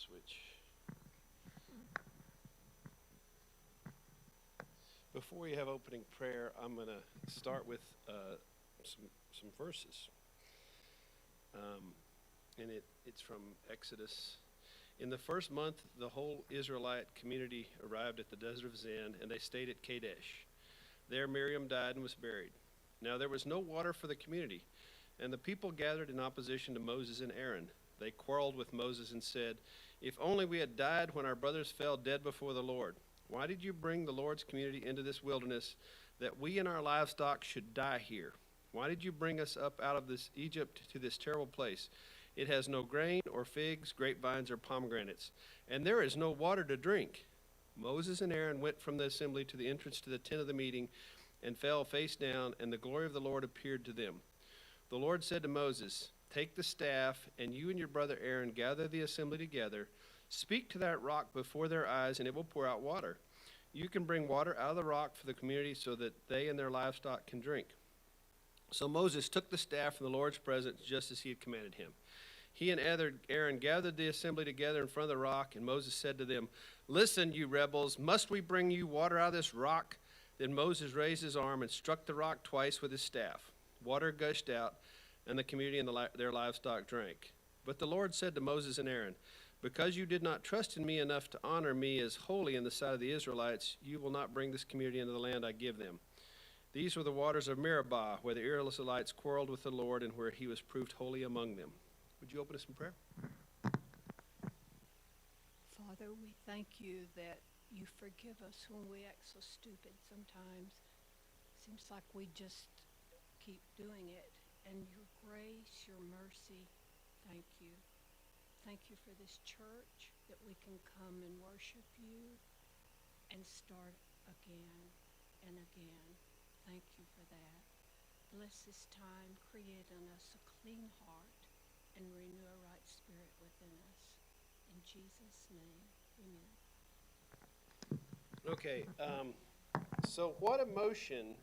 switch. Before we have opening prayer, I'm going to start with some verses. And it's from Exodus. In the first month, the whole Israelite community arrived at the desert of Zin, and they stayed at Kadesh. There Miriam died and was buried. Now there was no water for the community, and the people gathered in opposition to Moses and Aaron. They quarreled with Moses and said, "If only we had died when our brothers fell dead before the Lord. Why did you bring the Lord's community into this wilderness, that we and our livestock should die here? Why did you bring us up out of this Egypt to this terrible place? It has no grain or figs, grapevines, or pomegranates, and there is no water to drink." Moses and Aaron went from the assembly to the entrance to the tent of the meeting and fell face down, and the glory of the Lord appeared to them. The Lord said to Moses, "Take the staff, and you and your brother Aaron gather the assembly together. Speak to that rock before their eyes, and it will pour out water. You can bring water out of the rock for the community so that they and their livestock can drink." So Moses took the staff from the Lord's presence just as he had commanded him. He and Aaron gathered the assembly together in front of the rock, and Moses said to them, "Listen, you rebels, must we bring you water out of this rock?" Then Moses raised his arm and struck the rock twice with his staff. Water gushed out, and the community and their livestock drank. But the Lord said to Moses and Aaron, "Because you did not trust in me enough to honor me as holy in the sight of the Israelites, you will not bring this community into the land I give them." These were the waters of Meribah, where the Israelites quarreled with the Lord and where he was proved holy among them. Would you open us in prayer? Father, we thank you that you forgive us when we act so stupid sometimes. Seems like we just keep doing it. And your grace, your mercy, thank you. Thank you for this church, that we can come and worship you and start again and again. Thank you for that. Bless this time, create in us a clean heart and renew a right spirit within us. In Jesus' name, amen. Okay, so what emotion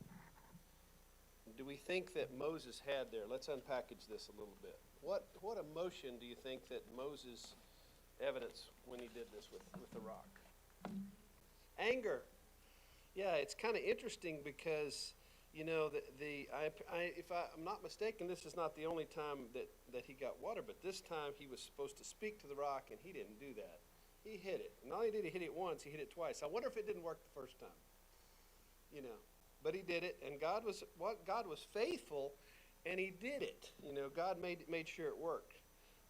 do we think that Moses had there? Let's unpackage this a little bit. What emotion do you think that Moses evidenced when he did this with the rock? Anger. Yeah, it's kind of interesting because, you know, if I'm not mistaken, this is not the only time that he got water, but this time he was supposed to speak to the rock, and he didn't do that. He hit it. Not only did he hit it once, he hit it twice. I wonder if it didn't work the first time. You know, but he did it, and God was faithful, and he did it. You know, God made sure it worked.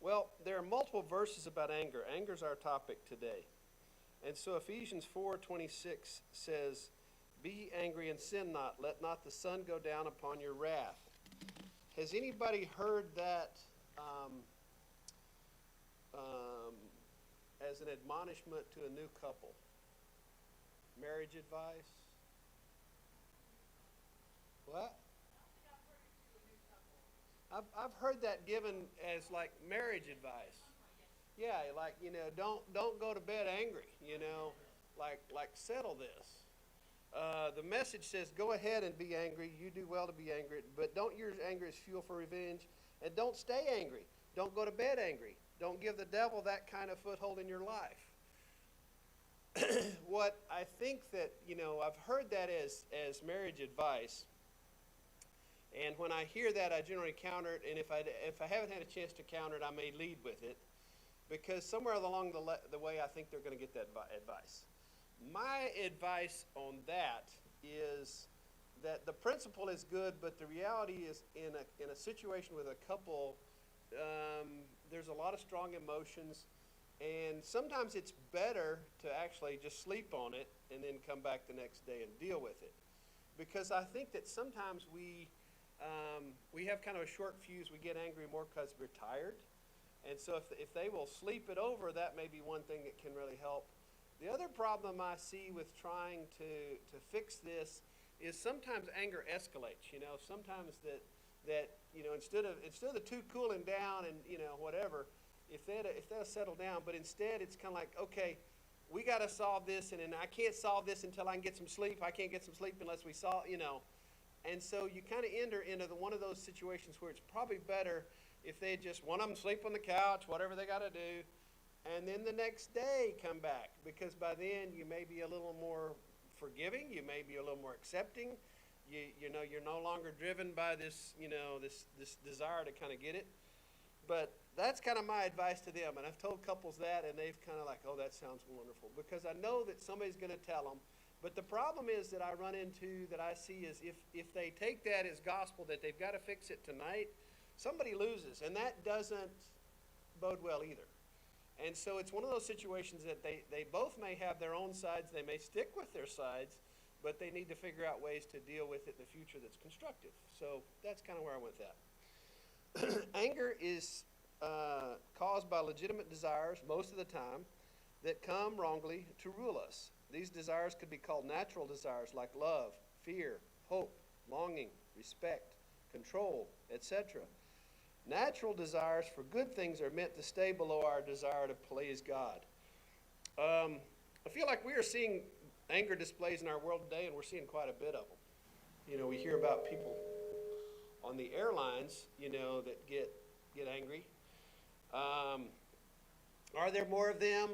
Well, there are multiple verses about anger. Anger is our topic today. And so Ephesians 4:26 says, "Be angry and sin not. Let not the sun go down upon your wrath." Has anybody heard that as an admonishment to a new couple? Marriage advice? What? I've heard that given as like marriage advice. Yeah, like, you know, don't go to bed angry, you know, like settle this. The message says, go ahead and be angry. You do well to be angry, but don't use anger as fuel for revenge, and don't stay angry. Don't go to bed angry. Don't give the devil that kind of foothold in your life. What I think that, you know, I've heard that as marriage advice, and when I hear that, I generally counter it, and if I haven't had a chance to counter it, I may lead with it, because somewhere along the way, I think they're going to get that advice. My advice on that is that the principle is good, but the reality is in a situation with a couple, there's a lot of strong emotions, and sometimes it's better to actually just sleep on it and then come back the next day and deal with it. Because I think that sometimes we have kind of a short fuse. We get angry more because we're tired. And so if they will sleep it over, that may be one thing that can really help. The other problem I see with trying to fix this is sometimes anger escalates. You know, sometimes that you know, instead of the two cooling down and, you know, whatever, if they'll settle down, but instead it's kind of like, okay, we got to solve this, and I can't solve this until I can get some sleep. I can't get some sleep unless we solve, you know. And so you kind of enter into one of those situations where it's probably better if they just, one of them sleep on the couch, whatever they got to do, and then the next day come back, because by then you may be a little more forgiving, you may be a little more accepting. You know, you're no longer driven by this, this desire to kind of get it. But that's kind of my advice to them. And I've told couples that, and they've kind of like, oh, that sounds wonderful. Because I know that somebody's going to tell them. But the problem is that I run into, that I see, is if they take that as gospel, that they've got to fix it tonight, somebody loses. And that doesn't bode well either. And so it's one of those situations that they both may have their own sides. They may stick with their sides, but they need to figure out ways to deal with it in the future that's constructive. So that's kind of where I went with that. Anger is caused by legitimate desires most of the time that come wrongly to rule us. These desires could be called natural desires like love, fear, hope, longing, respect, control, etc. Natural desires for good things are meant to stay below our desire to please God. I feel like we are seeing anger displays in our world today, and we're seeing quite a bit of them. You know, we hear about people on the airlines, that get angry. Are there more of them,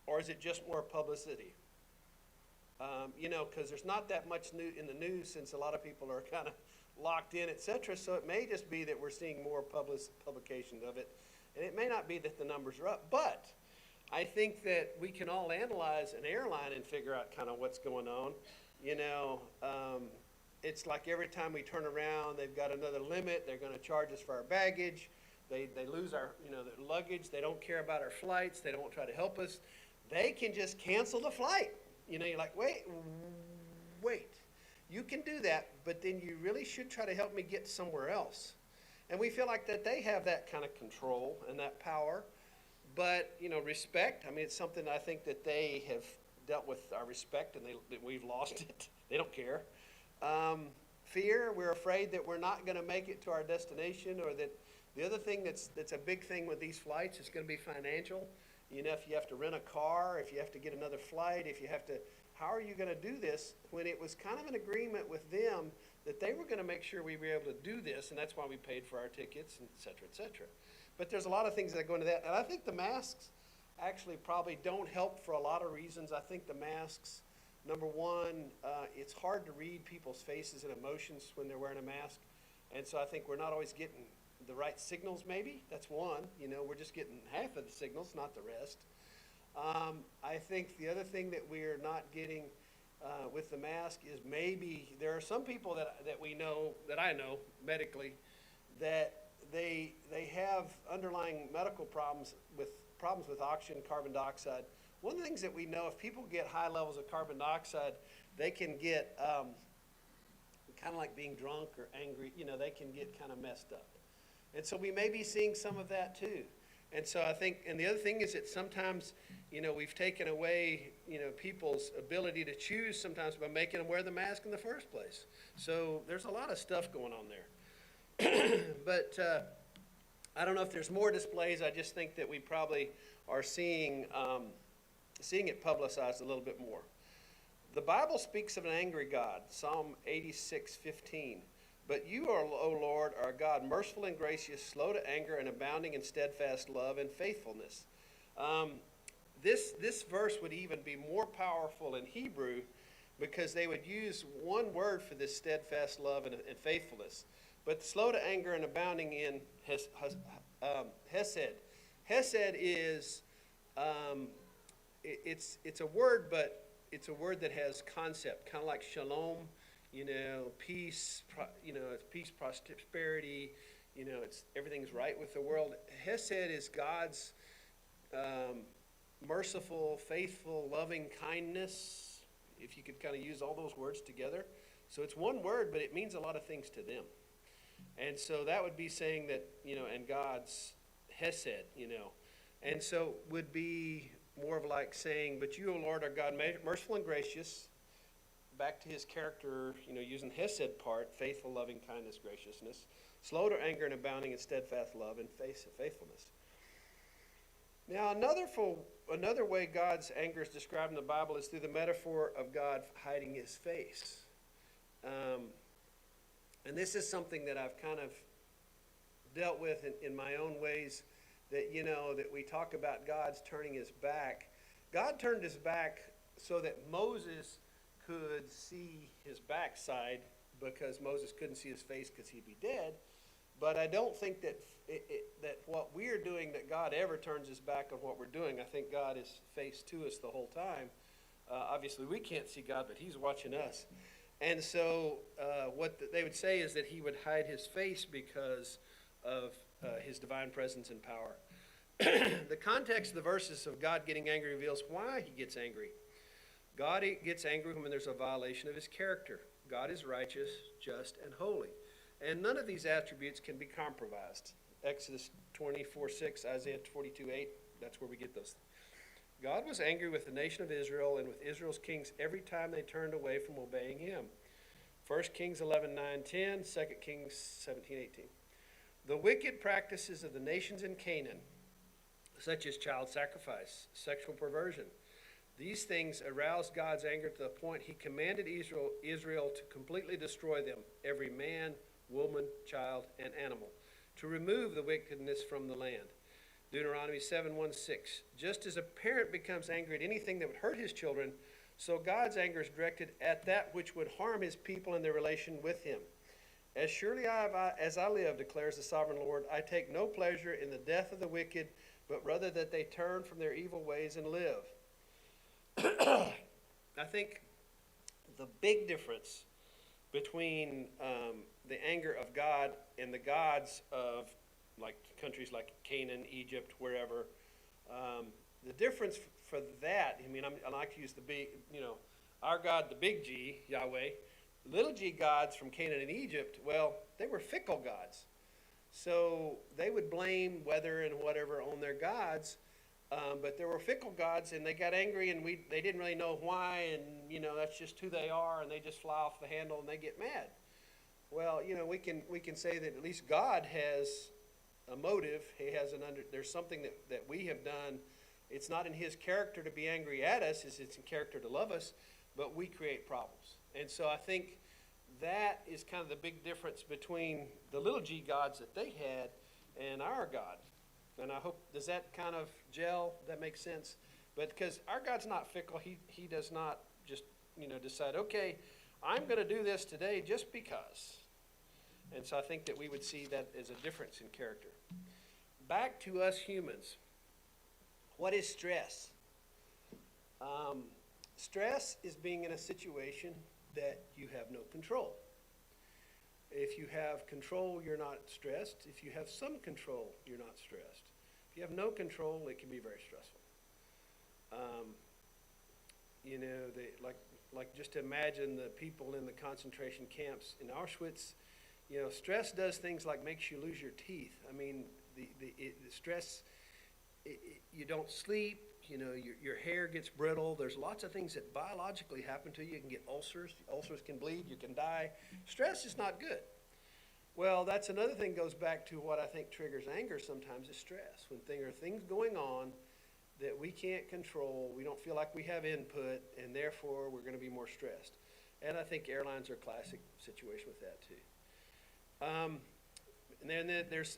or is it just more publicity? Because there's not that much new in the news, since a lot of people are kind of locked in, etc. So it may just be that we're seeing more publication of it, and it may not be that the numbers are up. But I think that we can all analyze an airline and figure out kind of what's going on. It's like every time we turn around, they've got another limit. They're going to charge us for our baggage. They lose our their luggage. They don't care about our flights. They don't try to help us. They can just cancel the flight. You're like, wait. You can do that, but then you really should try to help me get somewhere else. And we feel like that they have that kind of control and that power. But, respect, it's something I think that they have dealt with our respect, and we've lost it. They don't care. Fear, we're afraid that we're not going to make it to our destination, or that the other thing that's a big thing with these flights is going to be financial. If you have to rent a car, if you have to get another flight, how are you going to do this, when it was kind of an agreement with them that they were going to make sure we were able to do this, and that's why we paid for our tickets, et cetera, et cetera. But there's a lot of things that go into that. And I think the masks actually probably don't help for a lot of reasons. I think the masks, number one, it's hard to read people's faces and emotions when they're wearing a mask. And so I think we're not always getting the right signals, maybe. That's one. We're just getting half of the signals, not the rest. I think the other thing that we're not getting with the mask is maybe there are some people that we know, that I know medically, that they have underlying medical problems with oxygen, carbon dioxide. One of the things that we know, if people get high levels of carbon dioxide, they can get kind of like being drunk or angry. They can get kind of messed up. And so we may be seeing some of that too. And so I think, and the other thing is that sometimes, we've taken away, people's ability to choose sometimes by making them wear the mask in the first place. So there's a lot of stuff going on there. But I don't know if there's more displays. I just think that we probably are seeing it publicized a little bit more. The Bible speaks of an angry God, Psalm 86:15. But you, O Lord, are God, merciful and gracious, slow to anger, and abounding in steadfast love and faithfulness. This verse would even be more powerful in Hebrew, because they would use one word for this steadfast love and faithfulness. But slow to anger and abounding in hesed. Hesed is, it's a word, but it's a word that has concept, kind of like shalom. Peace, it's peace, prosperity, it's everything's right with the world. Hesed is God's merciful, faithful, loving kindness, if you could kind of use all those words together. So it's one word, but it means a lot of things to them. And so that would be saying that, and God's Hesed, and so would be more of like saying, but you, O Lord, are God, merciful and gracious. Back to his character, using Hesed part, faithful, loving kindness, graciousness, slow to anger and abounding in steadfast love and faithfulness. Now, another way God's anger is described in the Bible is through the metaphor of God hiding his face. And this is something that I've kind of dealt with in my own ways that, that we talk about God's turning his back. God turned his back so that Moses could see his backside, because Moses couldn't see his face because he'd be dead. But I don't think that that what we're doing, that God ever turns his back on what we're doing. I think God is face to us the whole time. Obviously, we can't see God, but he's watching us. And so they would say is that he would hide his face because of his divine presence and power. The context of the verses of God getting angry reveals why he gets angry. God gets angry when there's a violation of his character. God is righteous, just, and holy. And none of these attributes can be compromised. Exodus 24:6, Isaiah 42:8, that's where we get those. God was angry with the nation of Israel and with Israel's kings every time they turned away from obeying him. 1 Kings 11:9-10, 2 Kings 17:18. The wicked practices of the nations in Canaan, such as child sacrifice, sexual perversion, these things aroused God's anger to the point he commanded Israel to completely destroy them, every man, woman, child, and animal, to remove the wickedness from the land. Deuteronomy 7:1-6. Just as a parent becomes angry at anything that would hurt his children, so God's anger is directed at that which would harm his people in their relation with him. As surely as I live, declares the sovereign Lord, I take no pleasure in the death of the wicked, but rather that they turn from their evil ways and live. I think the big difference between the anger of God and the gods of like countries like Canaan, Egypt, wherever, the difference for that, I like to use the big, our God, the big G, Yahweh. Little g gods from Canaan and Egypt, well, they were fickle gods. So they would blame weather and whatever on their gods, but there were fickle gods, and they got angry, and they didn't really know why, and that's just who they are, and they just fly off the handle and they get mad. Well, we can say that at least God has a motive. He has there's something that we have done. It's not in his character to be angry at us; it's in character to love us, but we create problems. And so I think that is kind of the big difference between the little g gods that they had and our God. And I hope, does that kind of gel? That makes sense? But because our God's not fickle, he does not just, decide, okay, I'm going to do this today just because. And so I think that we would see that as a difference in character. Back to us humans. What is stress? Stress is being in a situation that you have no control. If you have control, you're not stressed. If you have some control, you're not stressed. If you have no control, it can be very stressful. Like just imagine the people in the concentration camps in Auschwitz. Stress does things like makes you lose your teeth. The stress, you don't sleep. Your hair gets brittle. There's lots of things that biologically happen to you. You can get ulcers. Ulcers can bleed. You can die. Stress is not good. Well, that's another thing goes back to what I think triggers anger sometimes is stress. When there are things going on that we can't control, we don't feel like we have input, and therefore we're going to be more stressed. And I think airlines are a classic situation with that too. And then there's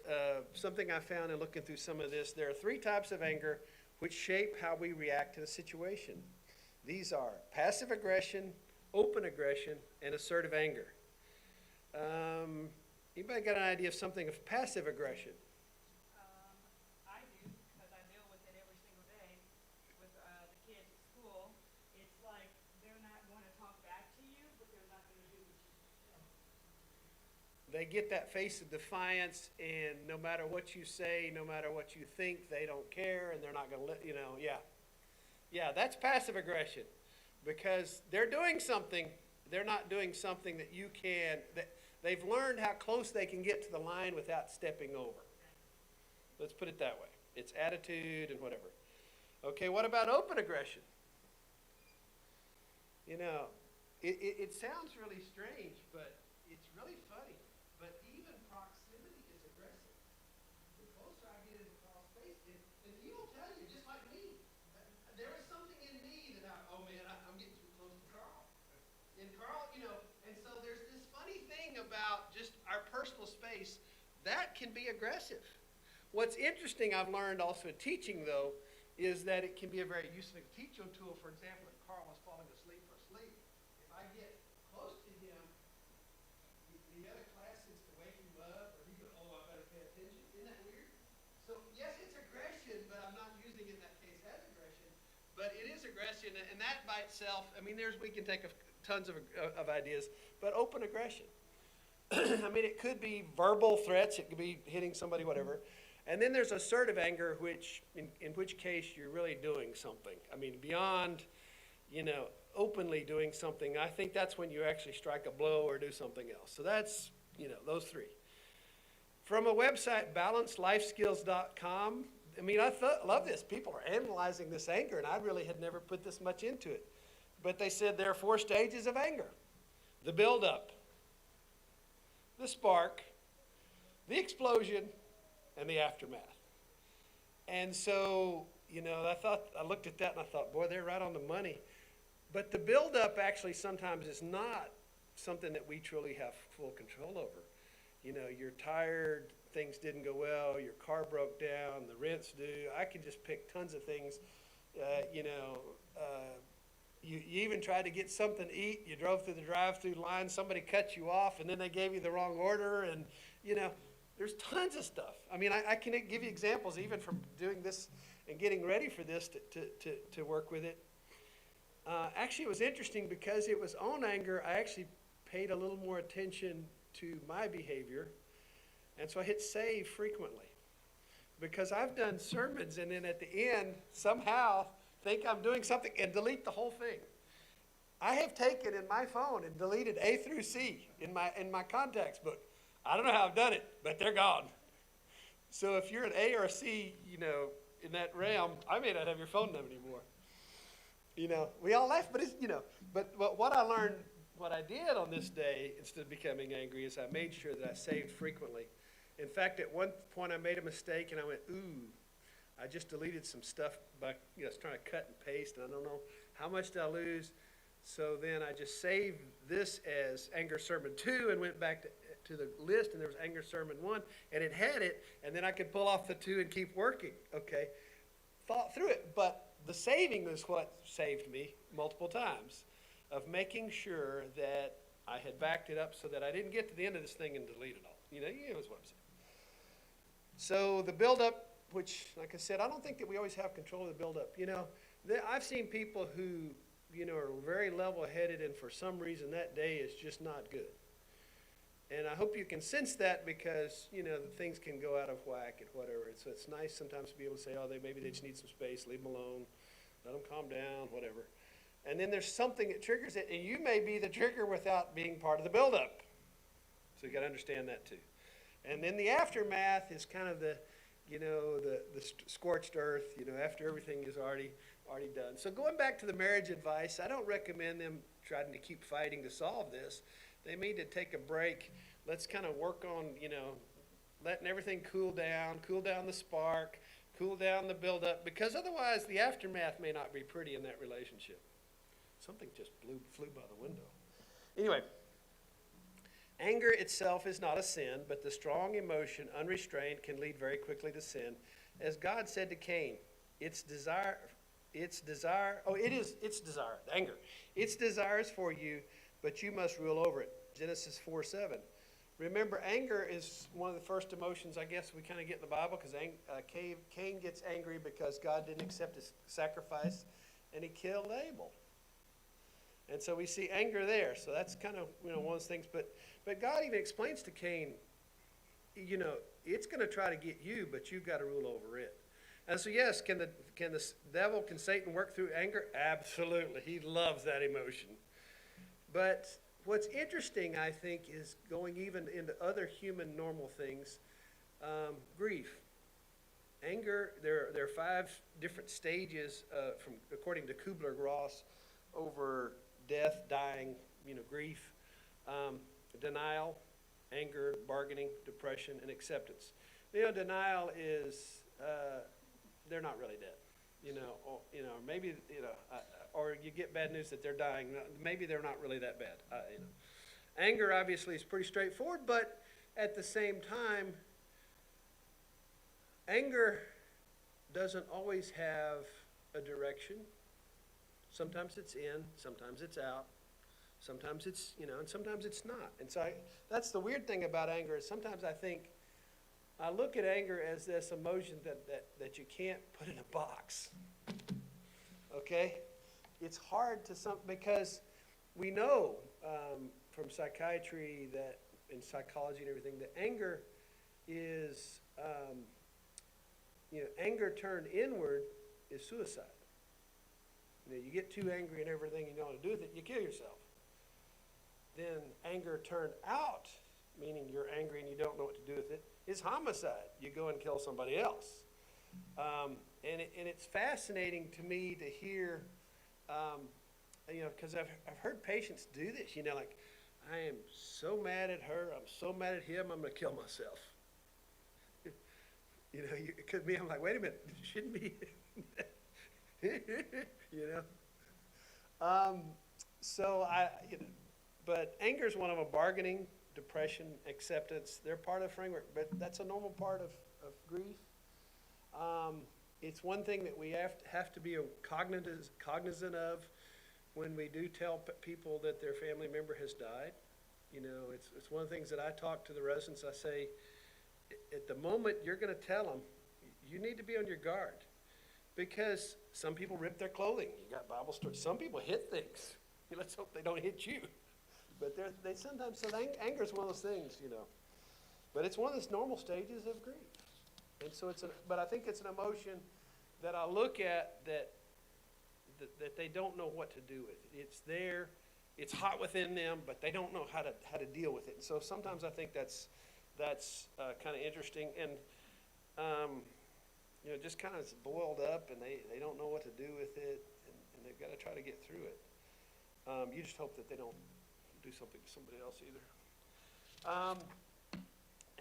something I found in looking through some of this. There are 3 types of anger which shape how we react to the situation. These are passive aggression, open aggression, and assertive anger. Anybody got an idea of something of passive aggression? I do, because I deal with it every single day with the kids at school. It's like they're not going to talk back to you, but they're not going to do what you tell them. They get that face of defiance, and no matter what you say, no matter what you think, they don't care, and they're not going to let Yeah, that's passive aggression, because they're doing something. They're not doing something that you can. They've learned how close they can get to the line without stepping over. Let's put it that way. It's attitude and whatever. Okay, what about open aggression? It sounds really strange, but it's really funny. But even proximity is aggressive. The closer I get into Carl's face, and he will tell you, just like me, there is something in me that I'm getting too close to Carl. And Carl, and so there's this funny thing about just our personal space that can be aggressive. What's interesting I've learned also in teaching, though, is that it can be a very useful teaching tool. For example, if Carl is falling asleep or asleep, if I get close to him, the other class is to wake him up, or he goes, oh, I better pay attention. Isn't that weird? So, yes, it's aggression, but I'm not using it in that case as aggression. But it is aggression, and that by itself, I mean, we can take tons of ideas, but open aggression. I mean, it could be verbal threats, it could be hitting somebody, whatever. And then there's assertive anger, in which case you're really doing something. I mean, beyond, openly doing something. I think that's when you actually strike a blow or do something else. So that's, those three. From a website, balancelifeskills.com, I mean, I love this. People are analyzing this anger, and I really had never put this much into it. But they said there are 4 stages of anger: the buildup, the spark, the explosion, and the aftermath. And so, I looked at that and I thought, boy, they're right on the money. But the buildup actually sometimes is not something that we truly have full control over. You're tired, things didn't go well, your car broke down, the rent's due. I could just pick tons of things. You even tried to get something to eat, you drove through the drive-through line, somebody cut you off, and then they gave you the wrong order, and, there's tons of stuff. I mean, I can give you examples even from doing this and getting ready for this to work with it. Actually, it was interesting because it was on anger. I actually paid a little more attention to my behavior, and so I hit save frequently because I've done sermons and then at the end somehow think I'm doing something and delete the whole thing. I have taken in my phone and deleted A through C in my contacts book. I don't know how I've done it, but they're gone. So if you're an A or a C, in that realm, I may not have your phone number anymore. We all laugh, but it's, but what I learned, what I did on this day, instead of becoming angry, is I made sure that I saved frequently. In fact, at one point I made a mistake and I went, ooh, I just deleted some stuff by, trying to cut and paste, and I don't know how much did I lose. So then I just saved this as Anger Sermon 2 and went back to the list, and there was Anger Sermon 1, and it had it, and then I could pull off the 2 and keep working, okay? Thought through it, but the saving is what saved me multiple times, of making sure that I had backed it up so that I didn't get to the end of this thing and delete it all. It was what I'm saying. So the buildup, which, like I said, I don't think that we always have control of the buildup. I've seen people who, are very level-headed, and for some reason that day is just not good. And I hope you can sense that because, things can go out of whack and whatever. And so it's nice sometimes to be able to say, oh, maybe they just need some space, leave them alone, let them calm down, whatever. And then there's something that triggers it, and you may be the trigger without being part of the buildup. So you got to understand that too. And then the aftermath is kind of the scorched earth, after everything is already done. So going back to the marriage advice, I don't recommend them trying to keep fighting to solve this. They need to take a break. Let's kind of work on, letting everything cool down the spark, cool down the buildup, because otherwise the aftermath may not be pretty in that relationship. Something just flew by the window. Anyway, anger itself is not a sin, but the strong emotion, unrestrained, can lead very quickly to sin. As God said to Cain, its desire, anger. Its desire is for you, but you must rule over it. Genesis 4:7. Remember, anger is one of the first emotions, I guess, we kind of get in the Bible, because Cain gets angry because God didn't accept his sacrifice, and he killed Abel. And so we see anger there. So that's kind of one of those things. But God even explains to Cain, it's going to try to get you, but you've got to rule over it. And so yes, can Satan work through anger? Absolutely. He loves that emotion. But what's interesting, I think, is going even into other human normal things. Grief. Anger, there are 5 different stages according to Kubler-Ross, over death, dying, grief, denial, anger, bargaining, depression, and acceptance. Denial is they're not really dead, or maybe or you get bad news that they're dying. Maybe they're not really that bad. Anger obviously is pretty straightforward, but at the same time, Anger doesn't always have a direction. Sometimes it's in, sometimes it's out. Sometimes it's, and sometimes it's not. And so that's the weird thing about anger is sometimes I look at anger as this emotion that you can't put in a box. Okay? It's hard because we know from psychiatry and psychology and everything that anger is, anger turned inward is suicide. You get too angry and everything you don't want to do with it, you kill yourself. Then anger turned out, meaning you're angry and you don't know what to do with it, is homicide. You go and kill somebody else. And it's fascinating to me to hear, because I've heard patients do this, like, I am so mad at her, I'm so mad at him, I'm going to kill myself. It could be, I'm like, wait a minute, it shouldn't be. But anger is one of them. Bargaining, depression, acceptance, they're part of the framework, but that's a normal part of grief. It's one thing that we have to be cognizant of when we do tell people that their family member has died. It's one of the things that I talk to the residents. I say, at the moment you're going to tell them, you need to be on your guard. Because some people rip their clothing. You got Bible stories. Some people hit things. Let's hope they don't hit you. But they sometimes, so anger is one of those things, But it's one of those normal stages of grief. And so but I think it's an emotion that I look at that they don't know what to do with it. It's there, it's hot within them, but they don't know how to deal with it. And so sometimes I think that's kind of interesting. And just kind of boiled up, and they don't know what to do with it, and they've got to try to get through it. You just hope that they don't do something to somebody else either.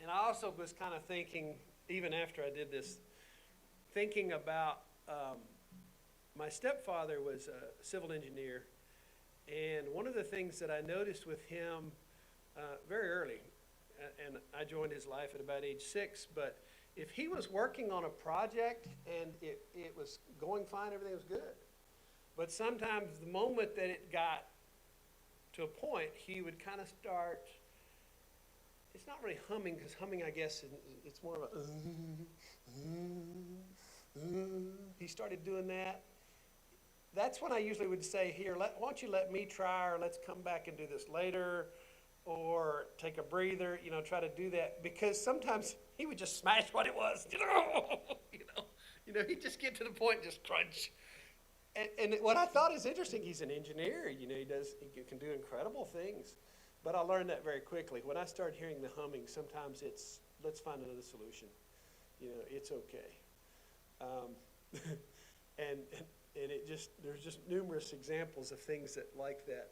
And I also was kind of thinking, even after I did this, thinking about my stepfather was a civil engineer, and one of the things that I noticed with him very early, and I joined his life at about age 6, but if he was working on a project and it was going fine, everything was good. But sometimes the moment that it got to a point, he would kind of start, it's not really humming, because humming, I guess, it's more of a, he started doing that. That's when I usually would say, here, why don't you let me try, or let's come back and do this later, or take a breather, try to do that, because sometimes he would just smash what it was, he'd just get to the point and just crunch. And what I thought is interesting, he's an engineer, he can do incredible things, but I learned that very quickly. When I started hearing the humming, sometimes it's, let's find another solution, it's okay. And there's just numerous examples of things like that.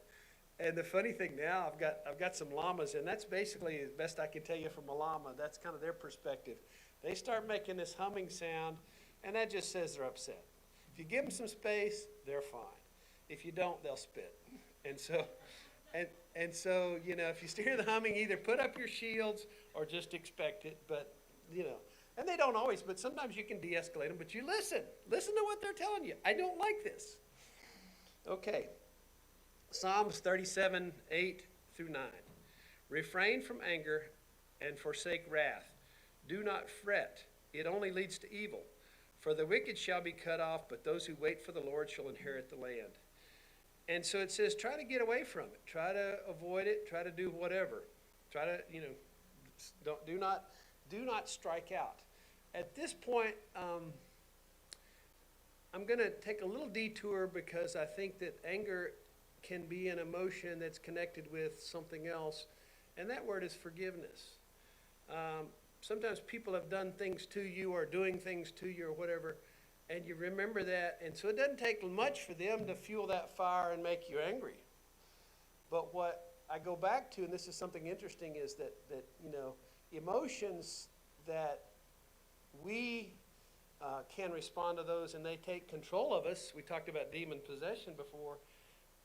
And the funny thing now, I've got some llamas, and that's basically the best I can tell you from a llama. That's kind of their perspective. They start making this humming sound, and that just says they're upset. If you give them some space, they're fine. If you don't, they'll spit. And so, if you hear the humming, either put up your shields or just expect it. But and they don't always. But sometimes you can de-escalate them. But you listen to what they're telling you. I don't like this. Okay. Psalms 37, 8 through 9. Refrain from anger and forsake wrath. Do not fret. It only leads to evil. For the wicked shall be cut off, but those who wait for the Lord shall inherit the land. And so it says, try to get away from it. Try to avoid it. Try to do whatever. Try to, do not strike out. At this point, I'm going to take a little detour, because I think that anger can be an emotion that's connected with something else, and that word is forgiveness. Sometimes people have done things to you, or doing things to you, or whatever, and you remember that, and so it doesn't take much for them to fuel that fire and make you angry. But what I go back to, and this is something interesting, is that emotions that we can respond to those, and they take control of us. We talked about demon possession before.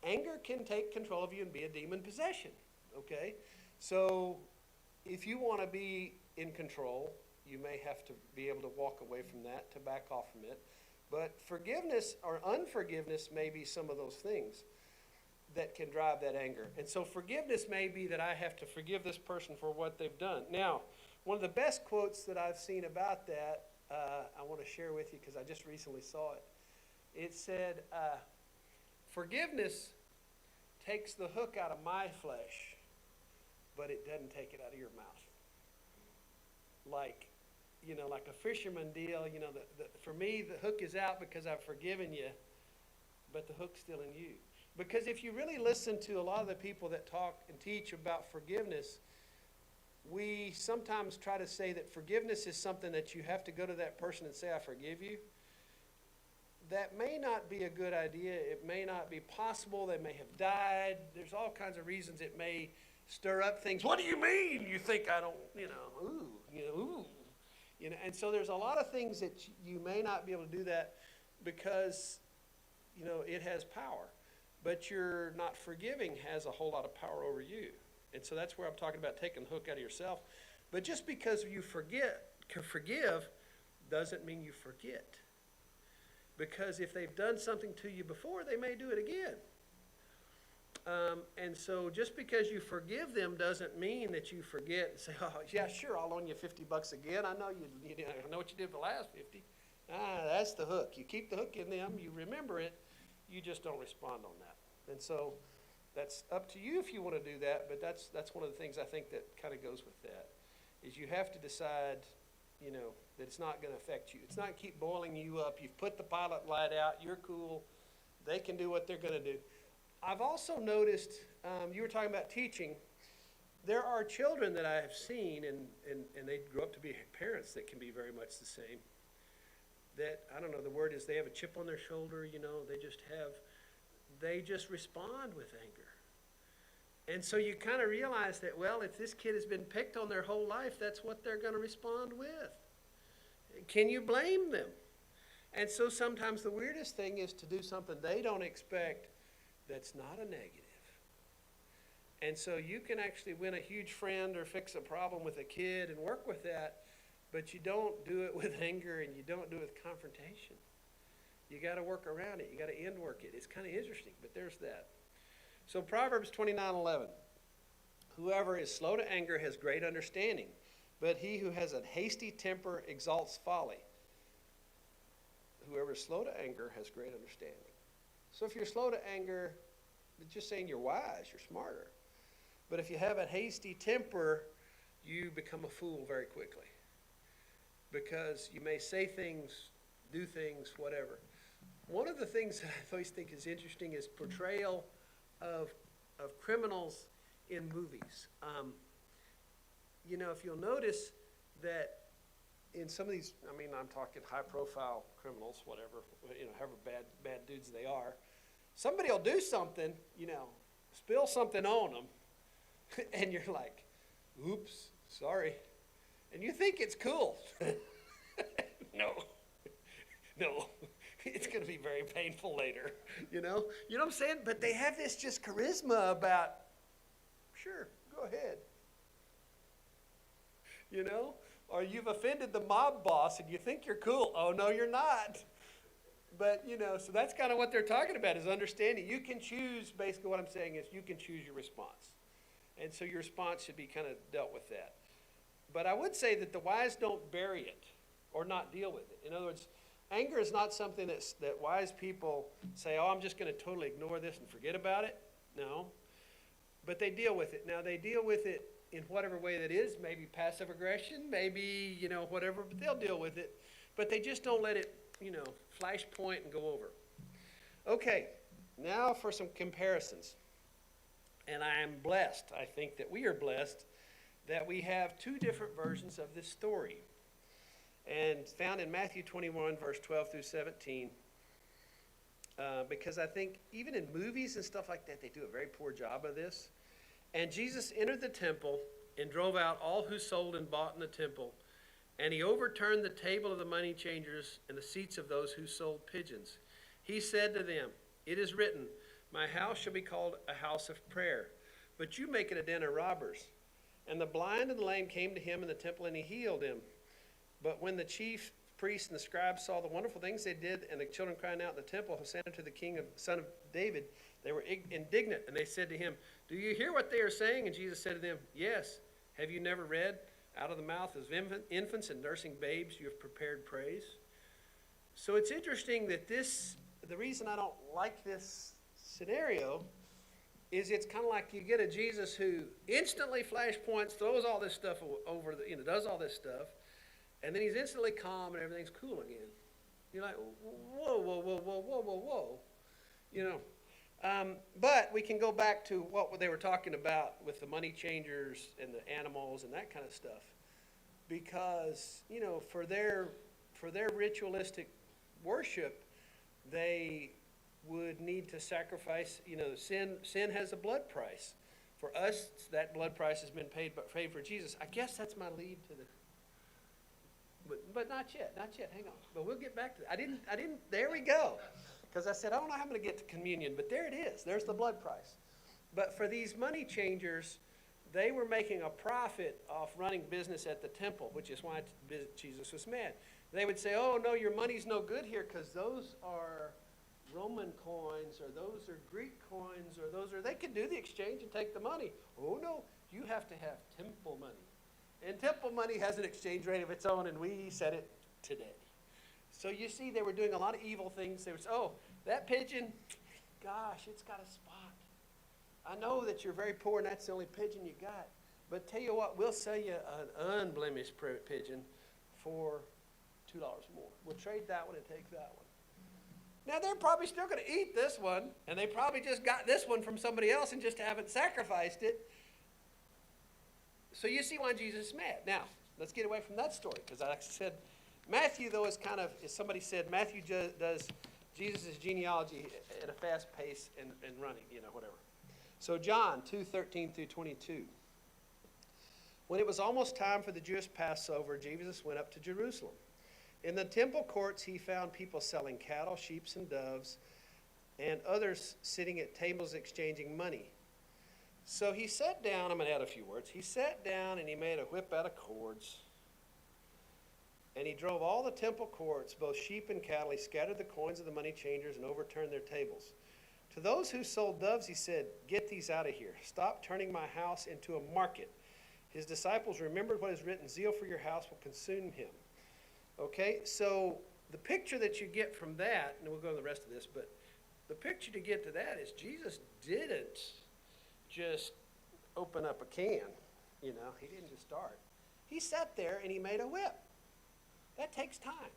Anger can take control of you and be a demon possession, okay? So if you want to be in control, you may have to be able to walk away from that, to back off from it. But forgiveness or unforgiveness may be some of those things that can drive that anger. And so forgiveness may be that I have to forgive this person for what they've done. Now, one of the best quotes that I've seen about that, I want to share with you because I just recently saw it. It said, forgiveness takes the hook out of my flesh, but it doesn't take it out of your mouth. Like, like a fisherman deal, for me, the hook is out because I've forgiven you, but the hook's still in you. Because if you really listen to a lot of the people that talk and teach about forgiveness, we sometimes try to say that forgiveness is something that you have to go to that person and say, I forgive you. That may not be a good idea. It may not be possible. They may have died. There's all kinds of reasons it may stir up things. What do you mean? You think I don't, ooh. And so there's a lot of things that you may not be able to do that because, it has power. But your not forgiving has a whole lot of power over you. And so that's where I'm talking about taking the hook out of yourself. But just because you forgive doesn't mean you forget. Because if they've done something to you before, they may do it again. And so just because you forgive them doesn't mean that you forget and say, oh, yeah, sure, I'll loan you $50 again. I know I know what you did for the last 50. That's the hook. You keep the hook in them. You remember it. You just don't respond on that. And so that's up to you if you want to do that, but that's one of the things I think that kind of goes with that, is you have to decide, that it's not going to affect you. It's not keep boiling you up. You've put the pilot light out. You're cool. They can do what they're going to do. I've also noticed, you were talking about teaching, there are children that I have seen, and they grow up to be parents that can be very much the same. That, I don't know, the word is they have a chip on their shoulder, they just respond with anger. And so you kind of realize that, well, if this kid has been picked on their whole life, that's what they're going to respond with. Can you blame them? And so sometimes the weirdest thing is to do something they don't expect that's not a negative. And so you can actually win a huge friend or fix a problem with a kid and work with that, but you don't do it with anger and you don't do it with confrontation. You got to work around it. You got to end work it. It's kind of interesting, but there's that. So Proverbs 29:11. Whoever is slow to anger has great understanding, but he who has a hasty temper exalts folly. Whoever is slow to anger has great understanding. So if you're slow to anger, it's just saying you're wise, you're smarter. But if you have a hasty temper, you become a fool very quickly. Because you may say things, do things, whatever. One of the things that I always think is interesting is portrayal of criminals in movies. If you'll notice that in some of these, I'm talking high-profile criminals, whatever, however bad dudes they are, somebody will do something, spill something on them, and you're like, oops, sorry. And you think it's cool. No, it's going to be very painful later, You know what I'm saying? But they have this just charisma about, sure, go ahead. Or you've offended the mob boss and you think you're cool. Oh, no, you're not. But, so that's kind of what they're talking about is understanding. You can choose, basically what I'm saying is you can choose your response. And so your response should be kind of dealt with that. But I would say that the wise don't bury it or not deal with it. In other words, anger is not something that wise people say, oh, I'm just going to totally ignore this and forget about it. No. But they deal with it. Now, they deal with it in whatever way that is, maybe passive aggression, maybe, whatever, but they'll deal with it. But they just don't let it, flash point and go over. Okay, now for some comparisons. And I am blessed, I think that we are blessed, that we have two different versions of this story. And found in Matthew 21, verse 12 through 17. Because I think even in movies and stuff like that, they do a very poor job of this. And Jesus entered the temple and drove out all who sold and bought in the temple. And he overturned the table of the money changers and the seats of those who sold pigeons. He said to them, it is written, my house shall be called a house of prayer, but you make it a den of robbers. And the blind and the lame came to him in the temple, and he healed them. But when the chief priests and the scribes saw the wonderful things they did, and the children crying out in the temple, Hosanna to the King of Son of David, they were indignant, and they said to him, "Do you hear what they are saying?" And Jesus said to them, "Yes. Have you never read, out of the mouth of infants and nursing babes you have prepared praise?" So it's interesting that the reason I don't like this scenario is it's kind of like you get a Jesus who instantly flashpoints, throws all this stuff over, does all this stuff, and then he's instantly calm and everything's cool again. You're like, whoa, whoa, whoa, whoa, whoa, whoa, whoa. But we can go back to what they were talking about with the money changers and the animals and that kind of stuff. Because, for their ritualistic worship, they would need to sacrifice, sin has a blood price. For us, that blood price has been paid for Jesus. I guess that's my lead to the, but not yet, hang on. But we'll get back to that. I didn't, there we go. Because I said, I don't know how I'm going to get to communion, but there it is. There's the blood price. But for these money changers, they were making a profit off running business at the temple, which is why Jesus was mad. They would say, "Oh, no, your money's no good here because those are Roman coins, or those are Greek coins, or they could do the exchange and take the money." "Oh, no, you have to have temple money." And temple money has an exchange rate of its own, and we said it today. So you see, they were doing a lot of evil things. They would say, "Oh, that pigeon, gosh, it's got a spot. I know that you're very poor and that's the only pigeon you got. But tell you what, we'll sell you an unblemished pigeon for $2 more. We'll trade that one and take that one." Now, they're probably still going to eat this one, and they probably just got this one from somebody else and just haven't sacrificed it. So you see why Jesus is mad. Now, let's get away from that story, because like I said, Matthew, though, is kind of, as somebody said, Matthew does Jesus' genealogy at a fast pace and running, whatever. So John 2:13 through 22. When it was almost time for the Jewish Passover, Jesus went up to Jerusalem. In the temple courts, he found people selling cattle, sheep, and doves, and others sitting at tables exchanging money. So he sat down, I'm going to add a few words. He sat down and he made a whip out of cords. And he drove all the temple courts, both sheep and cattle. He scattered the coins of the money changers and overturned their tables. To those who sold doves, he said, "Get these out of here. Stop turning my house into a market." His disciples remembered what is written, "Zeal for your house will consume him." Okay, so the picture that you get from that, and we'll go to the rest of this, but the picture to get to that is Jesus didn't just open up a can, he didn't just start. He sat there and he made a whip. That takes time,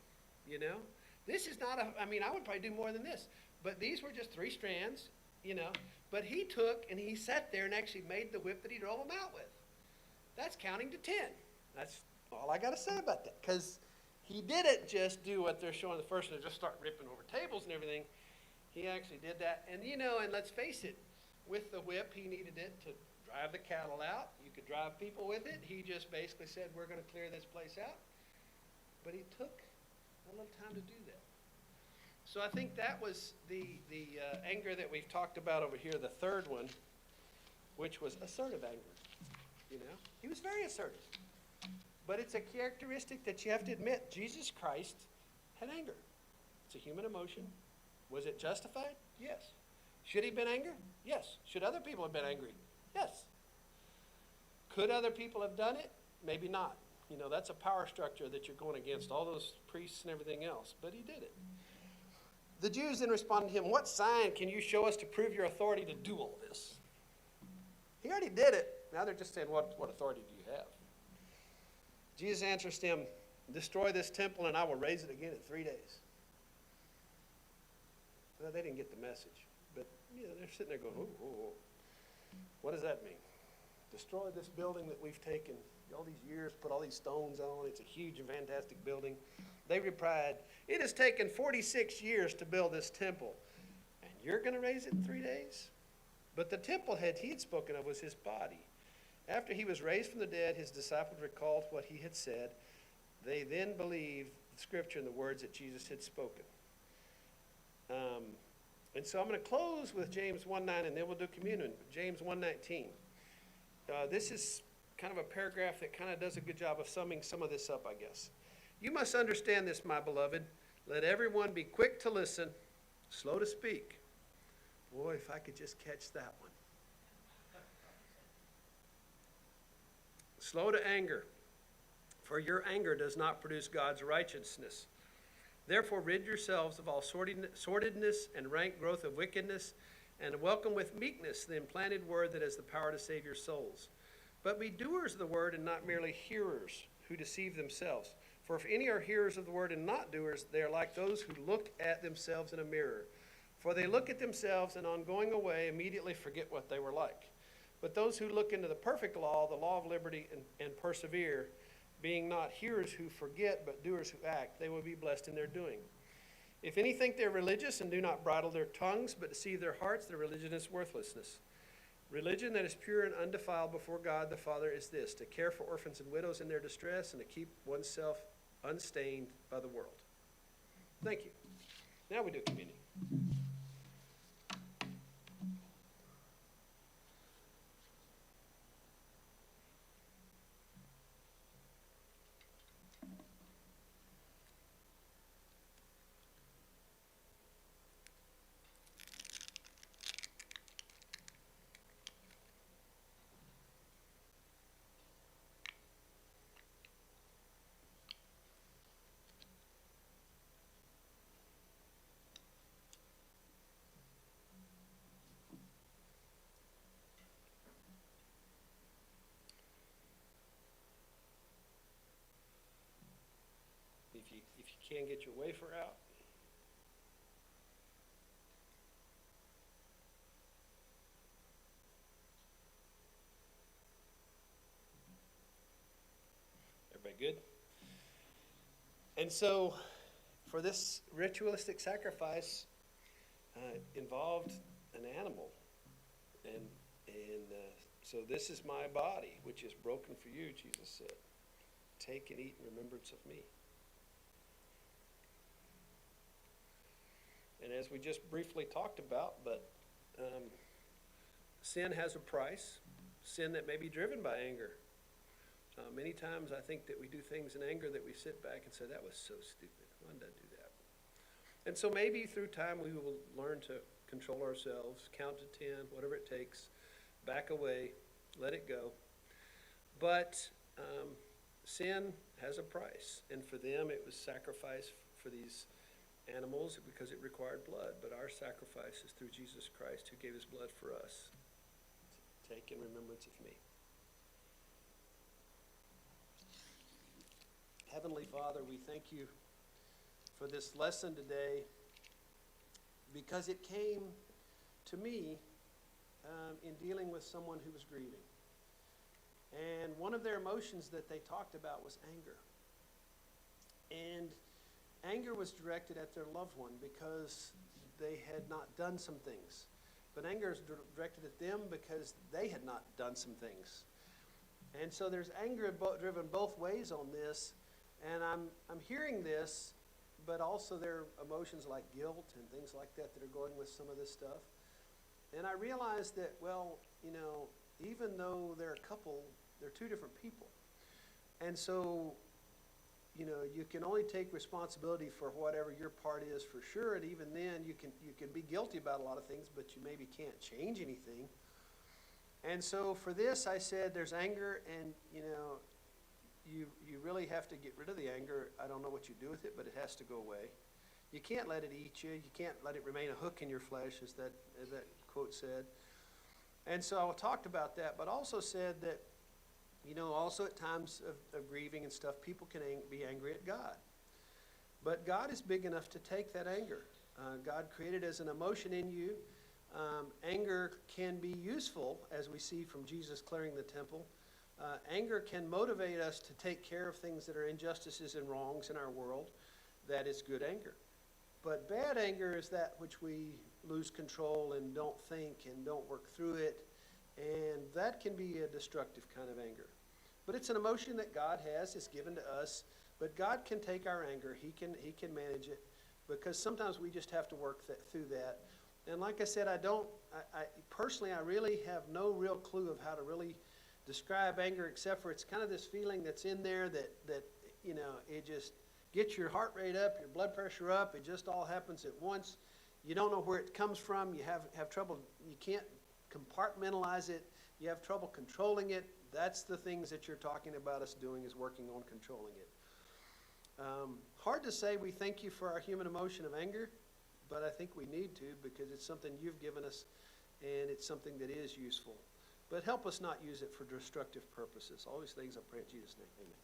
This is not I would probably do more than this, but these were just 3 strands, But he took and he sat there and actually made the whip that he drove them out with. That's counting to 10. That's all I got to say about that, because he didn't just do what they're showing the first and just start ripping over tables and everything. He actually did that. And, and let's face it, with the whip, he needed it to drive the cattle out. You could drive people with it. He just basically said, "We're going to clear this place out." But he took a little time to do that. So I think that was the anger that we've talked about over here, the third one, which was assertive anger. He was very assertive. But it's a characteristic that you have to admit, Jesus Christ had anger. It's a human emotion. Was it justified? Yes. Should he have been angry? Yes. Should other people have been angry? Yes. Could other people have done it? Maybe not. That's a power structure that you're going against, all those priests and everything else. But he did it. The Jews then responded to him, "What sign can you show us to prove your authority to do all this?" He already did it. Now they're just saying, what authority do you have? Jesus answers them, "Destroy this temple and I will raise it again in 3 days." Well, they didn't get the message. But, they're sitting there going, oh. What does that mean? Destroy this building that we've taken all these years, put all these stones on. It's a huge and fantastic building. They replied, "It has taken 46 years to build this temple, and you're going to raise it in 3 days?" But the temple he had spoken of was his body. After he was raised from the dead, his disciples recalled what he had said. They then believed the scripture and the words that Jesus had spoken. And so I'm going to close with James 1:9, and then we'll do communion. James 1:19. This is kind of a paragraph that kind of does a good job of summing some of this up, I guess. You must understand this, my beloved. Let everyone be quick to listen, slow to speak. Boy, if I could just catch that one. Slow to anger, for your anger does not produce God's righteousness. Therefore, rid yourselves of all sordidness and rank growth of wickedness, and welcome with meekness the implanted word that has the power to save your souls. But be doers of the word and not merely hearers who deceive themselves. For if any are hearers of the word and not doers, they are like those who look at themselves in a mirror. For they look at themselves and on going away immediately forget what they were like. But those who look into the perfect law, the law of liberty, and persevere, being not hearers who forget, but doers who act, they will be blessed in their doing. If any think they're religious and do not bridle their tongues, but deceive their hearts, their religion is worthlessness. Religion that is pure and undefiled before God the Father is this, to care for orphans and widows in their distress and to keep oneself unstained by the world. Thank you. Now we do communion. If you can't get your wafer out, everybody good? And so, for this ritualistic sacrifice, involved an animal, and so this is my body, which is broken for you, Jesus said. Take and eat in remembrance of me. And as we just briefly talked about, but sin has a price, sin that may be driven by anger. Many times I think that we do things in anger that we sit back and say, that was so stupid. Why did I do that? And so maybe through time we will learn to control ourselves, count to 10, whatever it takes, back away, let it go. But sin has a price. And for them it was sacrifice for these animals because it required blood, but our sacrifice is through Jesus Christ who gave his blood for us. Take in remembrance of me. Heavenly Father, we thank you for this lesson today because it came to me in dealing with someone who was grieving. And one of their emotions that they talked about was anger. And anger was directed at their loved one because they had not done some things. But anger is directed at them because they had not done some things. And so there's anger driven both ways on this. And I'm hearing this, but also there are emotions like guilt and things like that that are going with some of this stuff. And I realized that, well, you know, even though they're a couple, they're two different people. And so, you know, you can only take responsibility for whatever your part is for sure, and even then you can be guilty about a lot of things, but you maybe can't change anything. And so for this, I said there's anger, and you know, you really have to get rid of the anger. I don't know what you do with it, but it has to go away. You can't let it eat you. You can't let it remain a hook in your flesh, as that quote said. And so I talked about that, but also said that, you know, also at times of grieving and stuff, people can be angry at God. But God is big enough to take that anger. God created as an emotion in you. Anger can be useful, as we see from Jesus clearing the temple. Anger can motivate us to take care of things that are injustices and wrongs in our world. That is good anger. But bad anger is that which we lose control and don't think and don't work through it. And that can be a destructive kind of anger. But it's an emotion that God has given to us. But God can take our anger. He can manage it. Because sometimes we just have to work through that. And like I said, I personally, I really have no real clue of how to really describe anger, except for it's kind of this feeling that's in there that you know, it just, gets your heart rate up, your blood pressure up. It just all happens at once. You don't know where it comes from. You have trouble. You can't compartmentalize it. You have trouble controlling it. That's the things that you're talking about us doing, is working on controlling it. Hard to say we thank you for our human emotion of anger, but I think we need to, because it's something you've given us, and it's something that is useful. But help us not use it for destructive purposes. All these things I pray in Jesus' name. Amen.